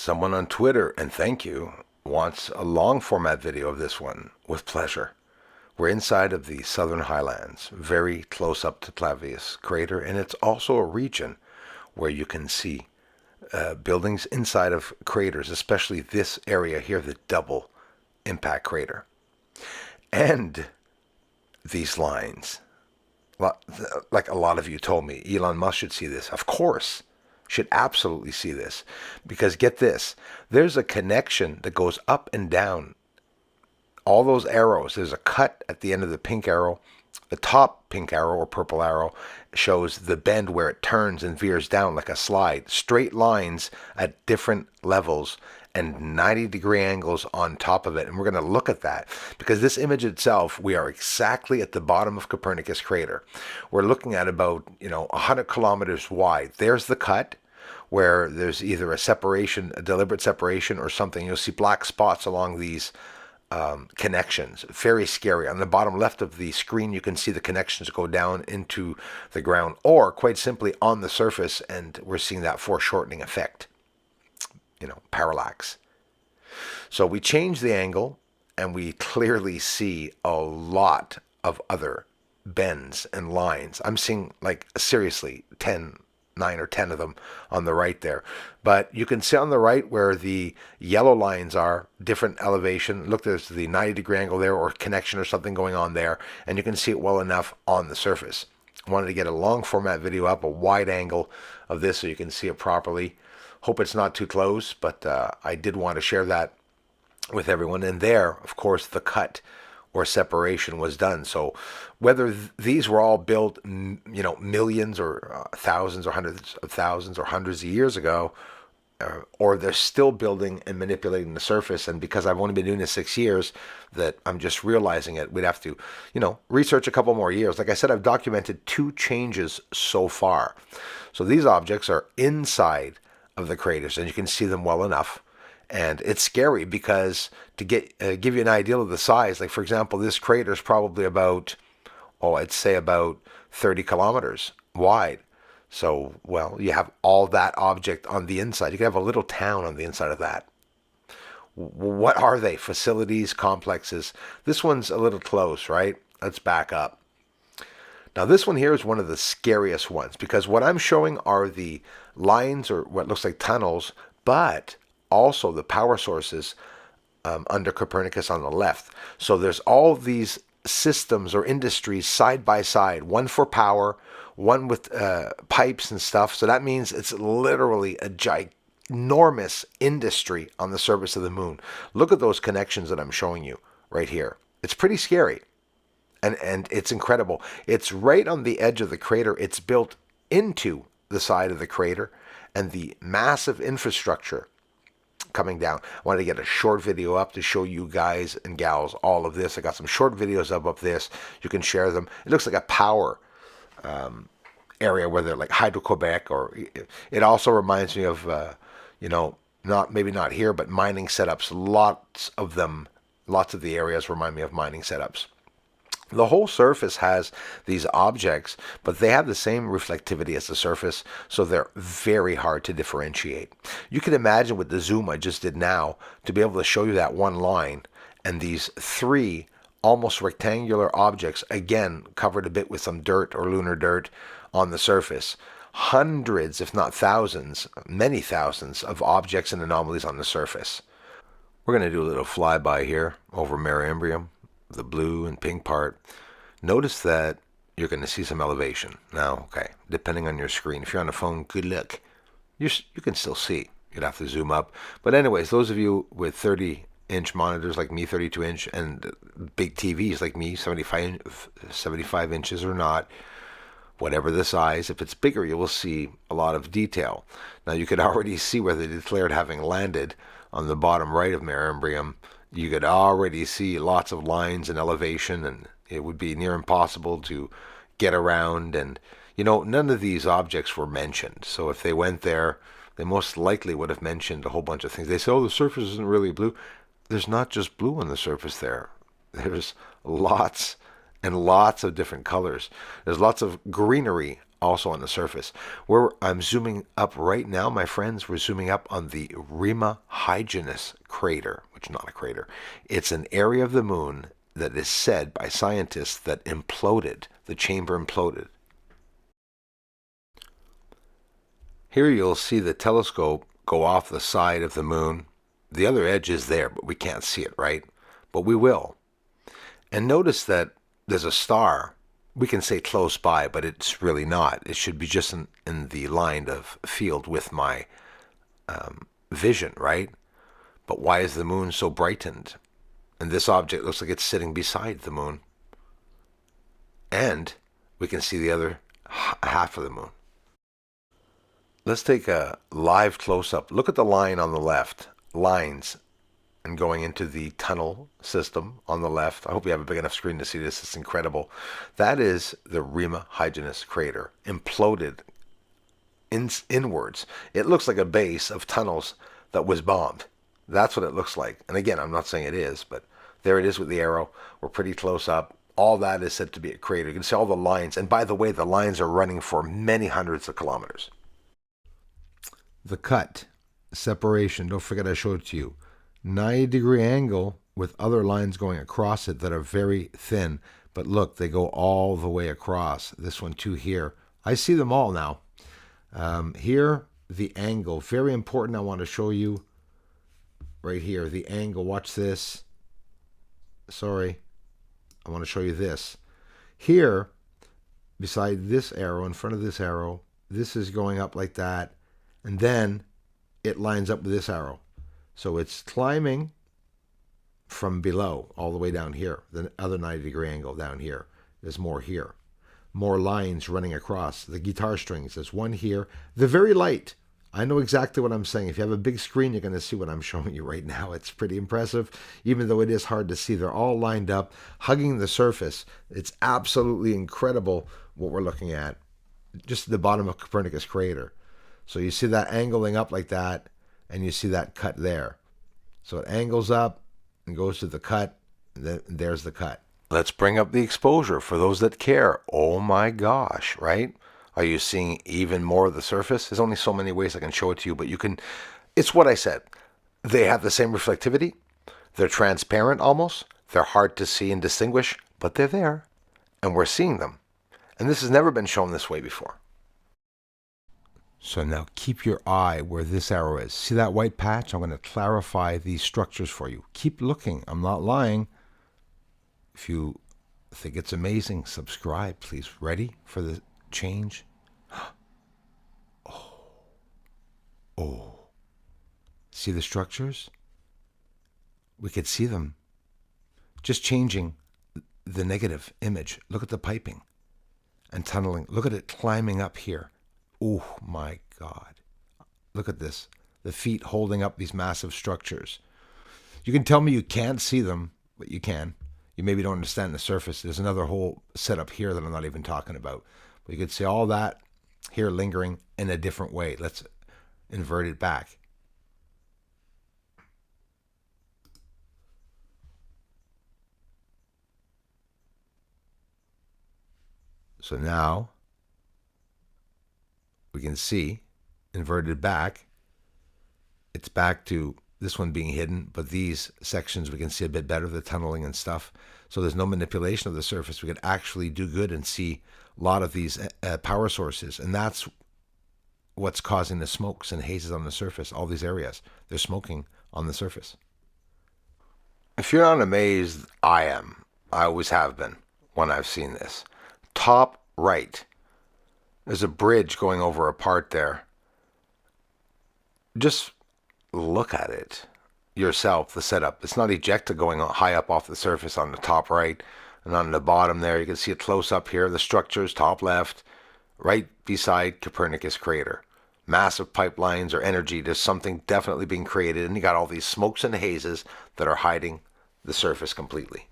Someone on Twitter, and thank you, wants a long format video of this one. With pleasure. We're inside of the Southern Highlands, very close up to Clavius crater, and it's also a region where you can see buildings inside of craters, especially this area here, the double impact crater. And these lines, like a lot of you told me, Elon Musk should see this. Of course, should absolutely see this. Because get this, there's a connection that goes up and down. All those arrows, there's a cut at the end of the pink arrow. The top pink arrow or purple arrow shows the bend where it turns and veers down like a slide. Straight lines at different levels and 90-degree angles on top of it. And we're going to look at that because this image itself, we are exactly at the bottom of Copernicus crater. We're looking at about, 100 kilometers wide. There's the cut where there's either a separation, a deliberate separation or something. You'll see black spots along these connections. Very scary. On the bottom left of the screen, you can see the connections go down into the ground or quite simply on the surface, and we're seeing that foreshortening effect. Parallax. So we change the angle and we clearly see a lot of other bends and lines. I'm seeing seriously 9 or 10 of them on the right there. But you can see on the right where the yellow lines are, different elevation. Look, there's the 90-degree angle there or connection or something going on there. And you can see it well enough on the surface. I wanted to get a long format video up, a wide angle of this so you can see it properly. Hope it's not too close, but I did want to share that with everyone. And there, of course, the cut or separation was done. So whether these were all built, millions or thousands or hundreds of thousands or hundreds of years ago, or they're still building and manipulating the surface. And because I've only been doing this 6 years, that I'm just realizing it, we'd have to, research a couple more years. Like I said, I've documented 2 changes so far. So these objects are inside of the craters, and you can see them well enough. And it's scary because to give you an idea of the size, like for example, this crater is probably about, I'd say about 30 kilometers wide. So, you have all that object on the inside. You can have a little town on the inside of that. What are they? Facilities, complexes. This one's a little close, right? Let's back up. Now this one here is one of the scariest ones because what I'm showing are the lines or what looks like tunnels, but also the power sources under Copernicus on the left. So there's all these systems or industries side by side, one for power, one with pipes and stuff. So that means it's literally a ginormous industry on the surface of the moon. Look at those connections that I'm showing you right here. It's pretty scary. And it's incredible. It's right on the edge of the crater. It's built into the side of the crater and the massive infrastructure coming down. I wanted to get a short video up to show you guys and gals all of this. I got some short videos of this. You can share them. It looks like a power area where they're like Hydro-Quebec, or it also reminds me of, maybe not here, but mining setups. Lots of the areas remind me of mining setups. The whole surface has these objects, but they have the same reflectivity as the surface, so they're very hard to differentiate. You can imagine with the zoom I just did now to be able to show you that one line and these 3 almost rectangular objects, again, covered a bit with some dirt or lunar dirt on the surface. Hundreds, if not thousands, many thousands of objects and anomalies on the surface. We're going to do a little flyby here over Mare Imbrium, the blue and pink part. Notice that you're going to see some elevation. Now, okay, depending on your screen. If you're on a phone, good luck. You can still see. You'd have to zoom up. But anyways, those of you with 30-inch monitors like me, 32-inch, and big TVs like me, 75 inches or not, whatever the size, if it's bigger, you will see a lot of detail. Now, you could already see where they declared having landed on the bottom right of Mare Imbrium. You could already see lots of lines and elevation, and it would be near impossible to get around. And, none of these objects were mentioned. So if they went there, they most likely would have mentioned a whole bunch of things. They say, the surface isn't really blue. There's not just blue on the surface there. There's lots and lots of different colors. There's lots of greenery also on the surface. Where I'm zooming up right now, my friends, we're zooming up on the Rima Hyginus crater, which is not a crater. It's an area of the moon that is said by scientists that imploded. The chamber imploded. Here you'll see the telescope go off the side of the moon. The other edge is there, but we can't see it, right? But we will. And notice that there's a star. We can say close by, but it's really not. It should be just in the line of field with my vision, right? But why is the moon so brightened? And this object looks like it's sitting beside the moon. And we can see the other half of the moon. Let's take a live close-up. Look at the line on the left. Lines and going into the tunnel system on the left. I hope you have a big enough screen to see this. It's incredible. That is the Rima Hyginus crater. Imploded inwards. It looks like a base of tunnels that was bombed. That's what it looks like. And again, I'm not saying it is, but there it is with the arrow. We're pretty close up. All that is said to be a crater. You can see all the lines. And by the way, the lines are running for many hundreds of kilometers. The cut, separation, don't forget I showed it to you. 90-degree angle with other lines going across it that are very thin. But look, they go all the way across. This one too here. I see them all now. Here, the angle, very important. I want to show you right here, the angle. Watch this. Sorry. I want to show you this. Here, beside this arrow, in front of this arrow, this is going up like that. And then it lines up with this arrow. So it's climbing from below all the way down here. The other 90-degree angle down here. There's more here. More lines running across. The guitar strings. There's one here. They're very light. I know exactly what I'm saying. If you have a big screen, you're going to see what I'm showing you right now. It's pretty impressive, even though it is hard to see. They're all lined up, hugging the surface. It's absolutely incredible what we're looking at. Just at the bottom of Copernicus crater. So you see that angling up like that, and you see that cut there. So it angles up and goes to the cut, and then there's the cut. Let's bring up the exposure for those that care. Oh my gosh, right? Are you seeing even more of the surface? There's only so many ways I can show it to you, but you can, it's what I said. They have the same reflectivity. They're transparent almost. They're hard to see and distinguish, but they're there, and we're seeing them. And this has never been shown this way before. So now keep your eye where this arrow is. See that white patch? I'm going to clarify these structures for you. Keep looking. I'm not lying. If you think it's amazing, subscribe, please. Ready for the change? Oh. See the structures? We could see them. Just changing the negative image. Look at the piping and tunneling. Look at it climbing up here. Oh my God. Look at this. The feet holding up these massive structures. You can tell me you can't see them, but you can. You maybe don't understand the surface. There's another whole setup here that I'm not even talking about. But you can see all that here lingering in a different way. Let's invert it back. So now we can see, inverted back, it's back to this one being hidden, but these sections we can see a bit better, the tunneling and stuff. So there's no manipulation of the surface. We could actually do good and see a lot of these power sources. And that's what's causing the smokes and hazes on the surface, all these areas. They're smoking on the surface. If you're not amazed, I am. I always have been when I've seen this. Top right. There's a bridge going over a part there. Just look at it yourself, the setup. It's not ejecta going high up off the surface on the top right. And on the bottom there, you can see it close up here. The structures, top left, right beside Copernicus crater. Massive pipelines or energy. There's something definitely being created. And you got all these smokes and hazes that are hiding the surface completely.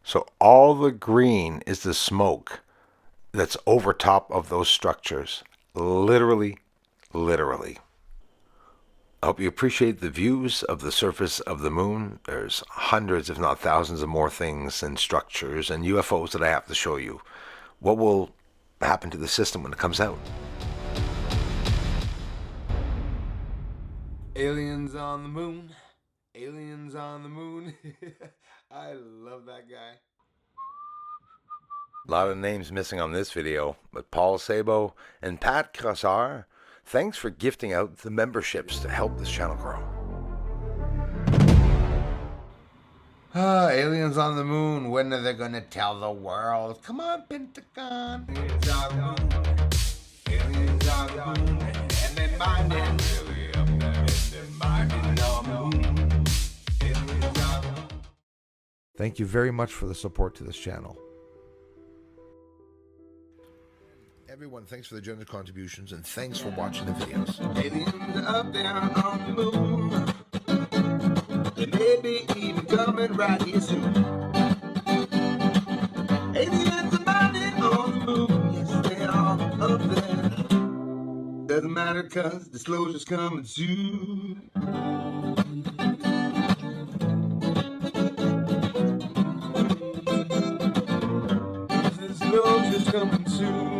So all the green is the smoke that's over top of those structures. Literally. I hope you appreciate the views of the surface of the moon. There's hundreds, if not thousands, of more things and structures and UFOs that I have to show you. What will happen to the system when it comes out. Aliens on the moon. Aliens on the moon. I love that guy. A lot of names missing on this video, but Paul Sabo and Pat Crossard, thanks for gifting out the memberships to help this channel grow. Aliens on the moon. When are they gonna tell the world? Come on, Pentagon. Aliens on the moon. Aliens on the moon. And they're mining. Really up there. And they're mining on the moon. Aliens on the moon. Thank you very much for the support to this channel. Everyone, thanks for the generous contributions and thanks for watching the videos. Aliens up there on the moon. They may be even coming right here soon. Aliens are mining on the moon. Yes, they are up there. Doesn't matter cause disclosure's coming soon. Disclosure's coming soon.